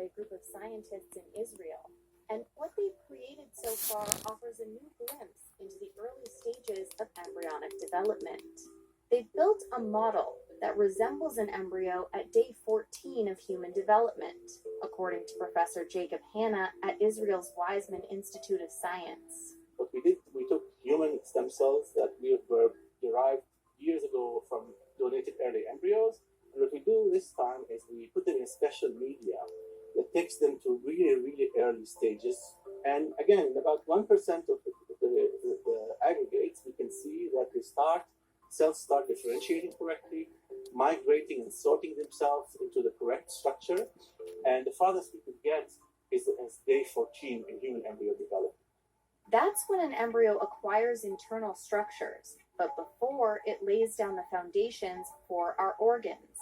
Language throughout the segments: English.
a group of scientists in Israel. And what they've created so far offers a new glimpse into the early stages of embryonic development. They've built a model that resembles an embryo at day 14 of human development, according to Professor Jacob Hanna at Israel's Weizmann Institute of Science. What we did, we took human stem cells that were derived years ago from donated early embryos, and what we do this time is we put them in special media that takes them to really, really early stages. And again, about 1% of the aggregates, we can see that cells start differentiating correctly, migrating and sorting themselves into the correct structure. And the farthest we could get is day 14 in human embryo development. That's when an embryo acquires internal structures, but before it lays down the foundations for our organs.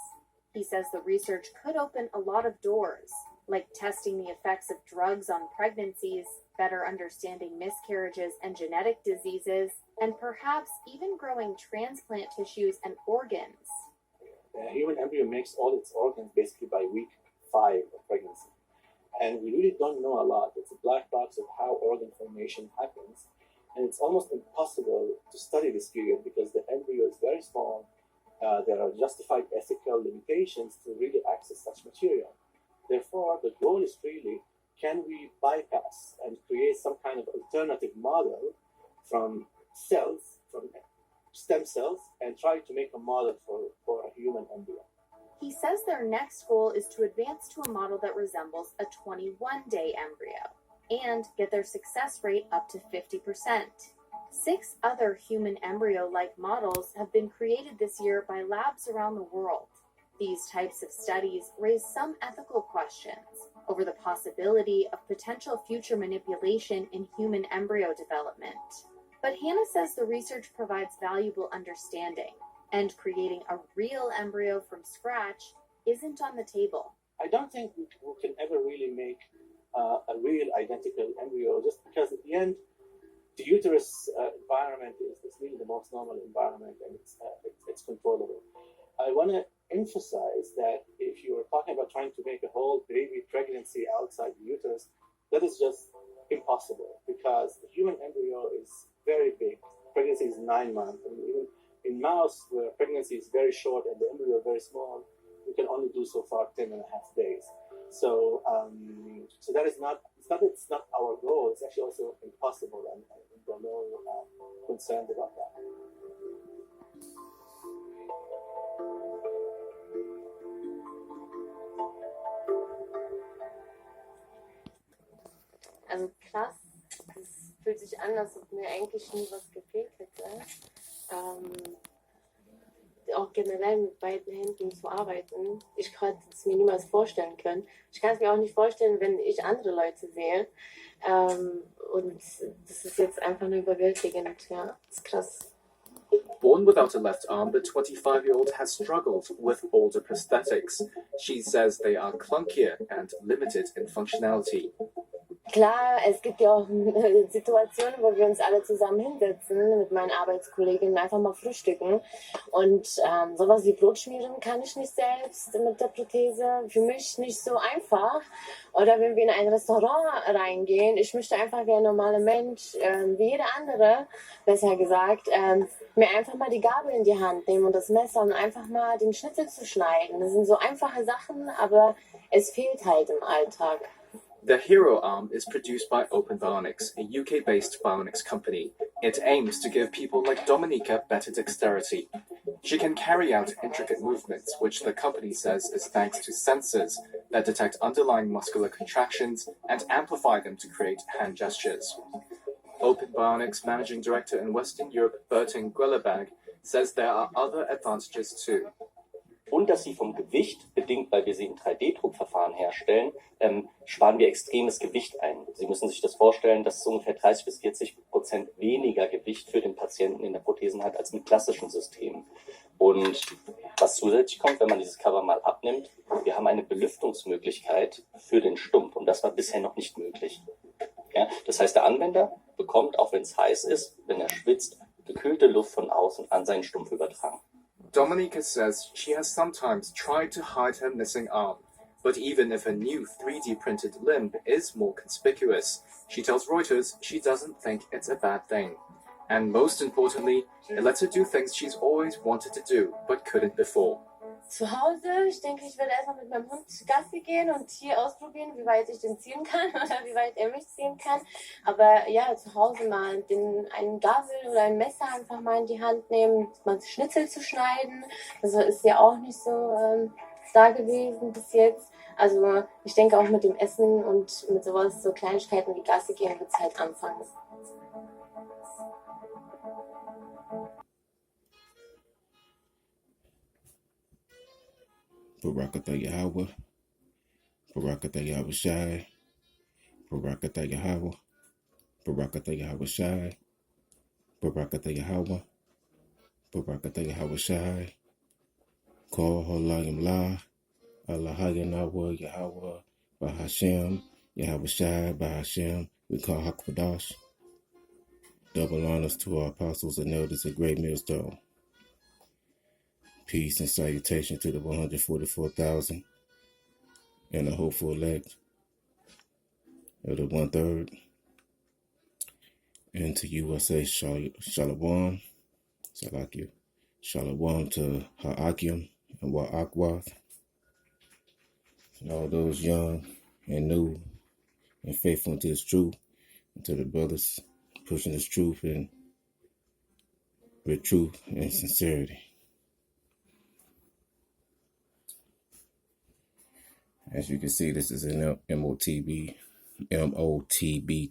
He says the research could open a lot of doors, like testing the effects of drugs on pregnancies, better understanding miscarriages and genetic diseases, and perhaps even growing transplant tissues and organs. A human embryo makes all its organs basically by week 5 of pregnancy. And we really don't know a lot. It's a black box of how organ formation happens. And it's almost impossible to study this period because the embryo is very small. There are justified ethical limitations to really access such material. Therefore, the goal is really, can we bypass and create some kind of alternative model from cells, from stem cells, and try to make a model for a human embryo? He says their next goal is to advance to a model that resembles a 21-day embryo and get their success rate up to 50%. 6 other human embryo-like models have been created this year by labs around the world. These types of studies raise some ethical questions over the possibility of potential future manipulation in human embryo development. But Hanna says the research provides valuable understanding, and creating a real embryo from scratch isn't on the table. I don't think we can ever really make a real identical embryo, just because at the end, the uterus environment is really the most normal environment, and it's controllable. I want to emphasize that if you are talking about trying to make a whole baby pregnancy outside the uterus, that is just impossible, because the human embryo is very big. Pregnancy is 9 months. I mean, even in mouse, where pregnancy is very short and the embryo very small, we can only do so far 10 and a half days. So that is not, it's not our goal. It's actually also impossible, and we're no concerned about that. Also krass, es fühlt sich an, als ob mir eigentlich nie was gefehlt hätte. Auch generell mit beiden Händen zu arbeiten. Ich konnte es mir niemals vorstellen können. Ich kann es mir auch nicht vorstellen, wenn ich andere Leute sehe. Und das ist jetzt einfach nur überwältigend. Ja, das ist krass. Born without a left arm, the 25-year-old has struggled with older prosthetics. She says they are clunkier and limited in functionality. Klar, es gibt ja auch Situationen, wo wir uns alle zusammen hinsetzen mit meinen Arbeitskolleginnen, einfach mal frühstücken. Und sowas wie Brot schmieren kann ich nicht selbst mit der Prothese. Für mich nicht so einfach. Oder wenn wir in ein Restaurant reingehen, ich möchte einfach wie ein normaler Mensch, wie jeder andere, besser gesagt, mir einfach mal die Gabel in die Hand nehmen und das Messer und einfach mal den Schnitzel zu schneiden. Das sind so einfache Sachen, aber es fehlt halt im Alltag. The Hero Arm is produced by Open Bionics, a UK-based bionics company. It aims to give people like Dominika better dexterity. She can carry out intricate movements, which the company says is thanks to sensors that detect underlying muscular contractions and amplify them to create hand gestures. Open Bionics Managing Director in Western Europe, Berting Gwelleberg, says there are other advantages too. Und dass sie vom Gewicht, bedingt weil wir sie in 3D-Druckverfahren herstellen, sparen wir extremes Gewicht ein. Sie müssen sich das vorstellen, dass es ungefähr 30-40% weniger Gewicht für den Patienten in der Prothesen hat als mit klassischen Systemen. Und was zusätzlich kommt, wenn man dieses Cover mal abnimmt, wir haben eine Belüftungsmöglichkeit für den Stumpf, und das war bisher noch nicht möglich. Ja, das heißt, der Anwender bekommt, auch wenn es heiß ist, wenn er schwitzt, gekühlte Luft von außen an seinen Stumpf übertragen. Dominika says she has sometimes tried to hide her missing arm, But even if a new 3D printed limb is more conspicuous, she tells Reuters she doesn't think it's a bad thing. And most importantly, it lets her do things she's always wanted to do, but couldn't before. Zu Hause, ich denke, ich werde erstmal mit meinem Hund Gassi gehen und hier ausprobieren, wie weit ich den ziehen kann oder wie weit er mich ziehen kann. Aber ja, zu Hause mal einen Gabel oder ein Messer einfach mal in die Hand nehmen, mal Schnitzel zu schneiden. Also ist ja auch nicht so da gewesen bis jetzt. Also ich denke auch mit dem Essen und mit sowas, so Kleinigkeiten wie Gassi gehen, wird es halt anfangen. Barakatha Yahweh, Barakatha Yahweh Shai, Barakatha Yahweh, Barakatha Yahweh Shai, Barakatha Yahweh, Barakatha Yahweh Shai, Call Holayim La, Allah Yahweh Yahweh, Bahashem, Yahweh Shai, Bahashem, we call Hakwadash. Double honors to our apostles and elders at Great Millstone. Peace and salutation to the 144,000 and the hopeful elect of the 1/3. And to USA, Shalom, Salakia, Shalom to Ha'akim and Wa'akwath, and all those young and new and faithful to this truth, and to the brothers pushing this truth and with truth and sincerity. As you can see, this is an Motb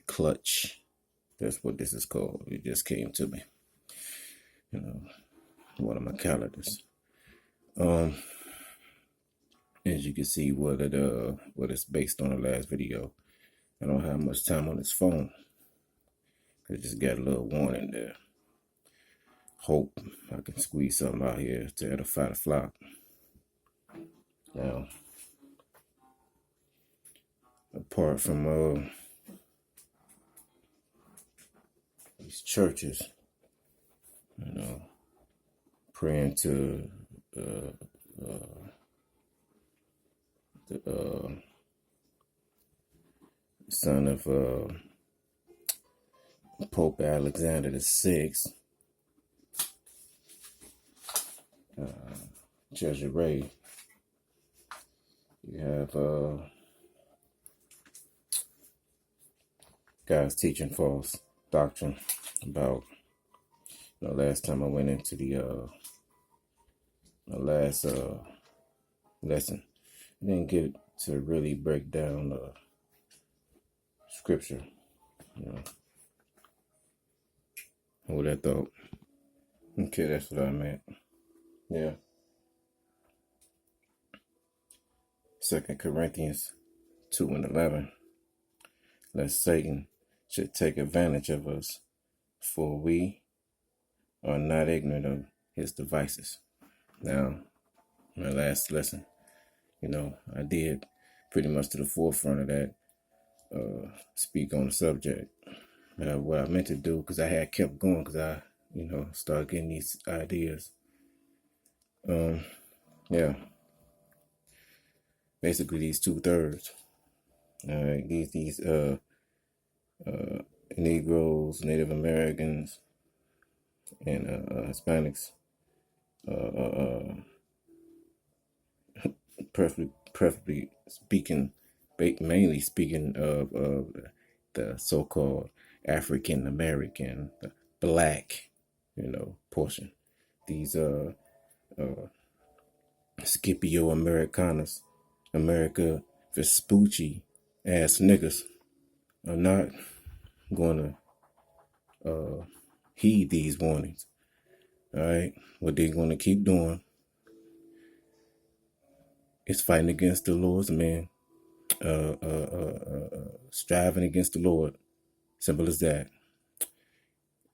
clutch. That's what this is called. It just came to me. One of my calendars. As you can see what it's based on the last video. I don't have much time on this phone. I just got a little warning there. Hope I can squeeze something out here to edify the flock. Now, apart from these churches, praying to the son of Pope Alexander VI, Jesuit. You have guys teaching false doctrine about. Last time I went into the last lesson, I didn't get to really break down scripture. What I thought. Okay, that's what I meant. Yeah. 2 Corinthians 2:11. Lest Satan should take advantage of us, for we are not ignorant of his devices. Now, my last lesson, I did pretty much to the forefront of that, speak on the subject. What I meant to do, because I had kept going, because I, started getting these ideas. Yeah. Basically, these 2/3. All right, these Negroes, Native Americans, and Hispanics, preferably speaking, mainly speaking of the so-called African American, the black, portion. These Scipio Americanus, America Vespucci ass niggas are not going to heed these warnings. All right, what they're going to keep doing is fighting against the Lord's man, striving against the Lord. Simple as that.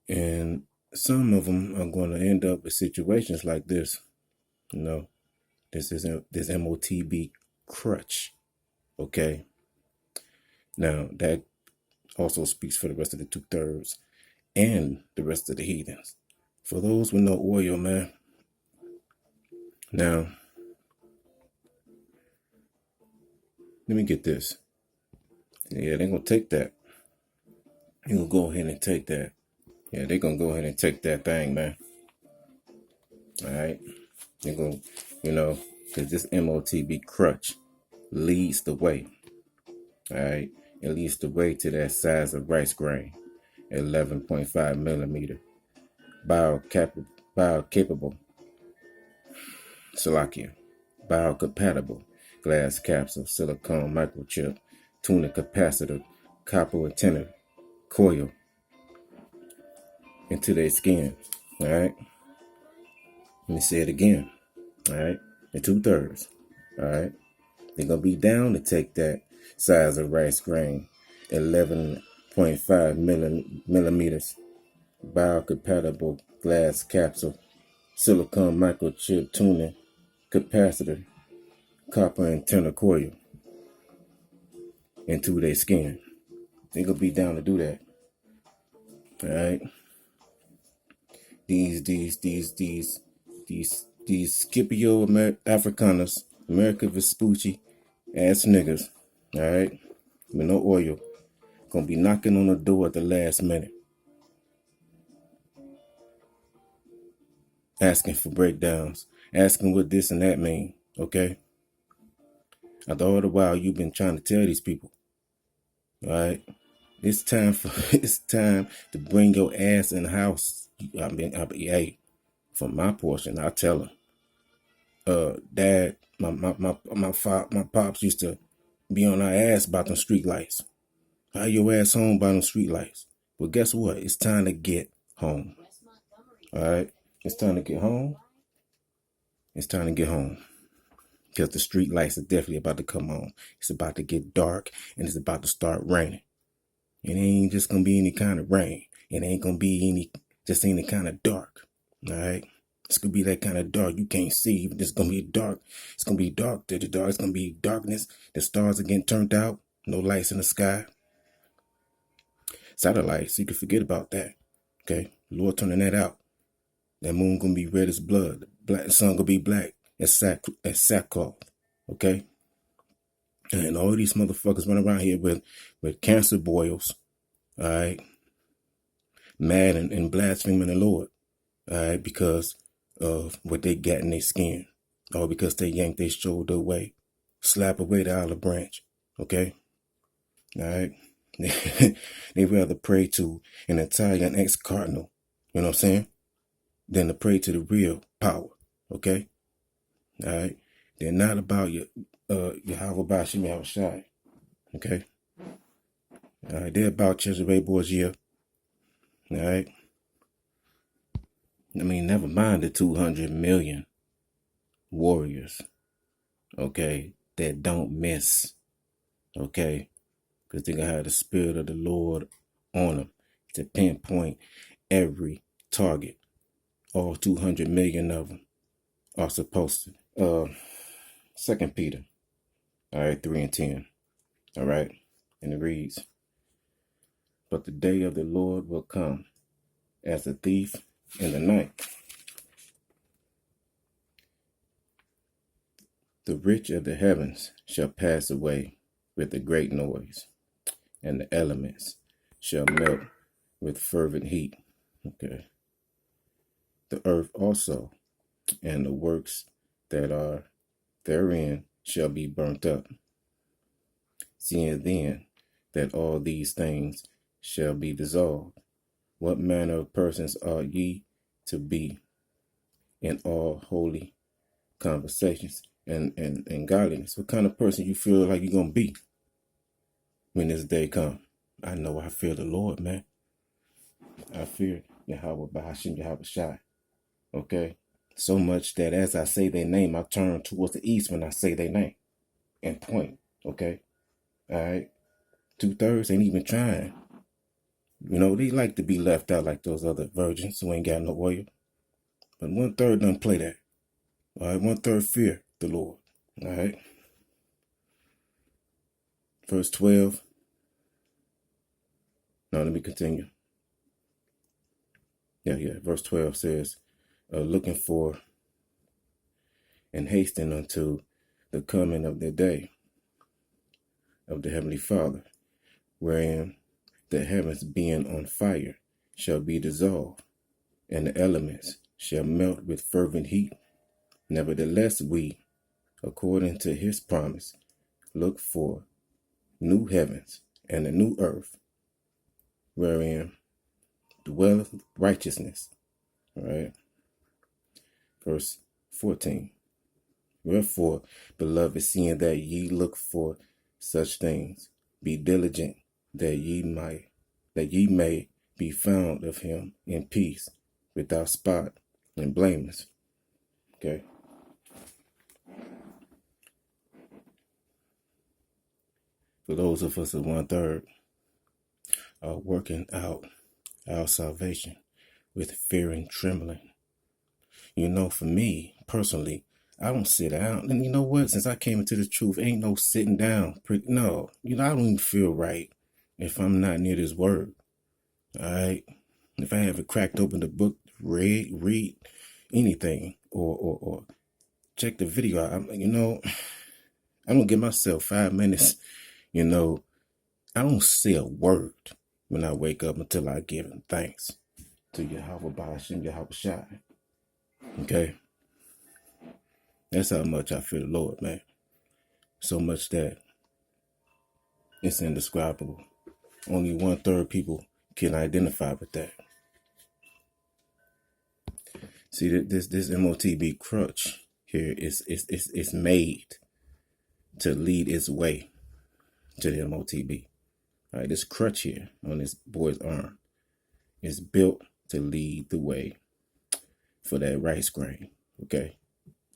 And some of them are going to end up in situations like this. This is this Motb crutch. Okay. Now that also speaks for the rest of the 2/3 and the rest of the heathens. For those with no oil, man. Now, let me get this. Yeah, they're going to take that. They're going to go ahead and take that. Yeah, they're going to go ahead and take that thing, man. All right. They're going to, because this Motb crutch leads the way. All right. It leads the way to that size of rice grain, 11.5 millimeter. Biocapable, Salakia. Biocompatible glass capsule, silicone microchip, tuning capacitor, copper antenna, coil into their skin. All right. Let me say it again. All right. In 2/3. All right. They're going to be down to take that size of rice grain, 11.5 millimeters, biocompatible glass capsule, silicone microchip tuning capacitor, copper antenna coil into their skin. They're going to be down to do that. All right. These Scipio Africanus, America Vespucci ass niggas, all right, with no oil, gonna be knocking on the door at the last minute, asking for breakdowns, asking what this and that mean, okay? After all the while you've been trying to tell these people, all right, it's time to bring your ass in the house. Hey, for my portion, I tell them, Dad, my pops used to be on our ass about them street lights. How your ass home by them street lights? Well, guess what? It's time to get home. All right, it's time to get home. It's time to get home because the street lights are definitely about to come on. It's about to get dark and it's about to start raining. It ain't just gonna be any kind of rain. It ain't gonna be any kind of dark. All right. It's gonna be that kind of dark you can't see. It's gonna be dark. It's gonna be dark. It's gonna be darkness. The stars are getting turned out. No lights in the sky. Satellites, you can forget about that. Okay, Lord turning that out. That moon gonna be red as blood. The sun gonna be black as sackcloth. Okay, and all these motherfuckers run around here with cancer boils. All right, mad and blaspheming the Lord. All right, because of what they got in their skin, or because they yanked their shoulder away, slap away the olive branch. Okay, all right. They rather pray to an Italian ex-cardinal, you know what I'm saying, than to pray to the real power, okay? All right? They're not about your Yahweh Shai, okay? All right, they're about Cesare Borgia, all right? I mean, never mind the 200 million warriors, okay, that don't miss, okay? Because they're going to have the Spirit of the Lord on them to pinpoint every target. All 200 million of them are supposed to. 2 Peter, all right, 3 and 10, all right? And it reads, but the day of the Lord will come as a thief in the night. The rich of the heavens shall pass away with a great noise, and the elements shall melt with fervent heat. Okay. The earth also and the works that are therein shall be burnt up. Seeing then that all these things shall be dissolved, what manner of persons are ye to be in all holy conversations and godliness? What kind of person you feel like you're going to be when this day comes? I know I fear the Lord, man. I fear Yahweh Bahashim Yahweh Shai. Okay? So much that as I say their name, I turn towards the east when I say their name and point. Okay? All right? 2/3 ain't even trying. You know, they like to be left out like those other virgins who ain't got no oil. But 1/3 doesn't play that. All right? 1/3 fear the Lord. All right? Verse 12. Now let me continue. Yeah. Verse 12 says, looking for and hastening unto the coming of the day, of the Heavenly Father, wherein the heavens being on fire shall be dissolved, and the elements shall melt with fervent heat. Nevertheless, we, according to his promise, look for new heavens and a new earth, wherein dwelleth righteousness. All right. Verse 14. Wherefore, beloved, seeing that ye look for such things, be diligent that ye may be found of him in peace, without spot and blameless. Okay. For those of us of 1/3 are working out our salvation with fear and trembling. For me personally, I don't sit down. And you know what? Since I came into the truth, ain't no sitting down. No, I don't even feel right if I'm not near this word. All right. If I haven't cracked open the book, read anything, or check the video out, I don't give myself 5 minutes. I don't say a word when I wake up until I give him thanks to Yahweh Ba'ashem Yahweh Shai. Okay? That's how much I fear the Lord, man. So much that it's indescribable. Only 1/3 people can identify with that. See, this Motb crutch here is made to lead its way to the Motb. All right, this crutch here on this boy's arm is built to lead the way for that rice grain. Okay?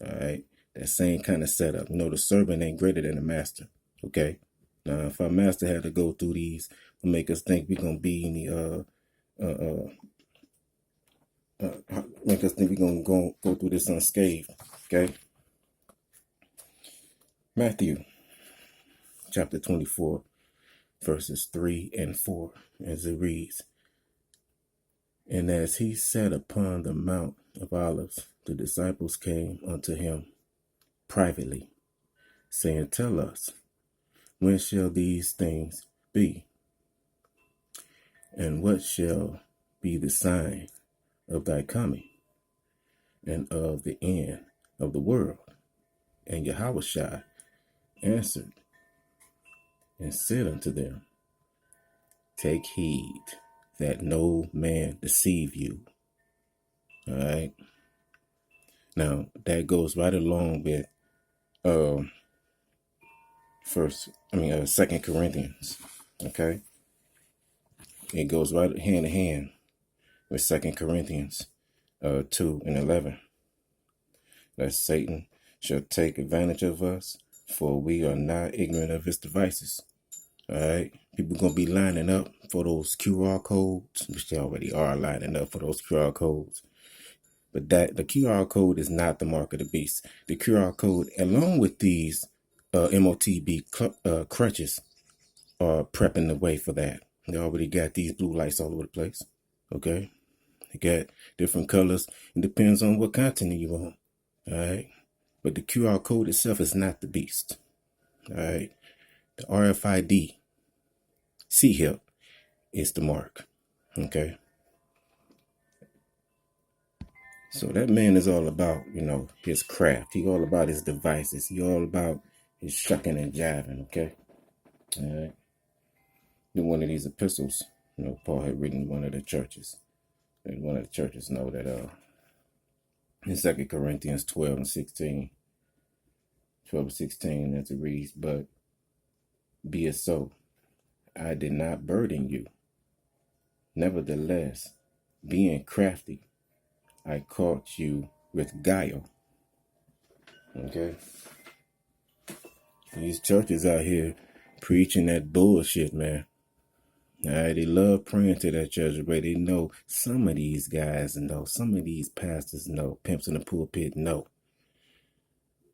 All right? That same kind of setup. The servant ain't greater than the master. Okay? Now, if our master had to go through these, it'll make us think we're gonna be in the make us think we're gonna go through this unscathed. Okay? Matthew chapter 24, verses 3 and 4, as it reads. And as he sat upon the Mount of Olives, the disciples came unto him privately, saying, Tell us, when shall these things be? And what shall be the sign of thy coming and of the end of the world? And Yahushua answered and said unto them, Take heed that no man deceive you. All right. Now that goes right along with 2 Corinthians. Okay. It goes right hand in hand with 2 Corinthians 2:11. That Satan shall take advantage of us, for we are not ignorant of his devices. All right. People going to be lining up for those QR codes, which they already are lining up for those QR codes. But the QR code is not the mark of the beast. The QR code, along with these Motb crutches, are prepping the way for that. They already got these blue lights all over the place. Okay? They got different colors. It depends on what continent you on. All right? But the QR code itself is not the beast. All right? The RFID C-HIP is the mark. Okay? So that man is all about, his craft. He all about his devices. He all about his shucking and jiving, okay? All right. In one of these epistles, Paul had written one of the churches. And one of the churches know that in 2 Corinthians 12 and 16, as it reads, But be it so, I did not burden you. Nevertheless, being crafty, I caught you with guile. Okay? These churches out here preaching that bullshit, man. All right, they love praying to that church, but they know some of these guys know, some of these pastors know, pimps in the pulpit know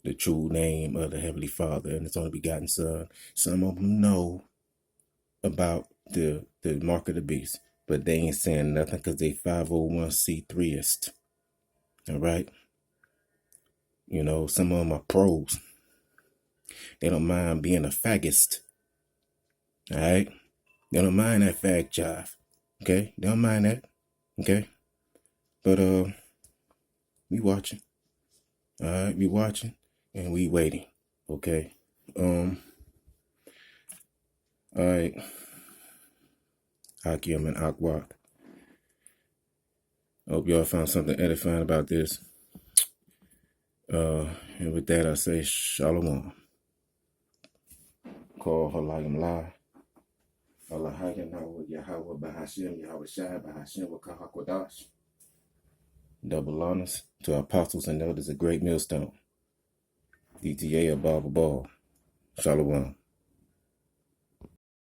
the true name of the Heavenly Father and His only begotten Son. Some of them know about the mark of the beast, but they ain't saying nothing because they 501c3ist. All right? Some of them are pros. They don't mind being a faggist. All right? They don't mind that fag jive. Okay? They don't mind that. Okay? But we watching. All right, we watching and we waiting. Okay? All right. Hakim and Akwak. Hope y'all found something edifying about this. And with that, I say Shalom. Call Halayim La. Allahayim Yahweh Bahashim Yahweh Shai Bahashim Wakahakwadash. Double honors to our apostles and elders of Great Millstone. DTA of Bible Ball. Shalom.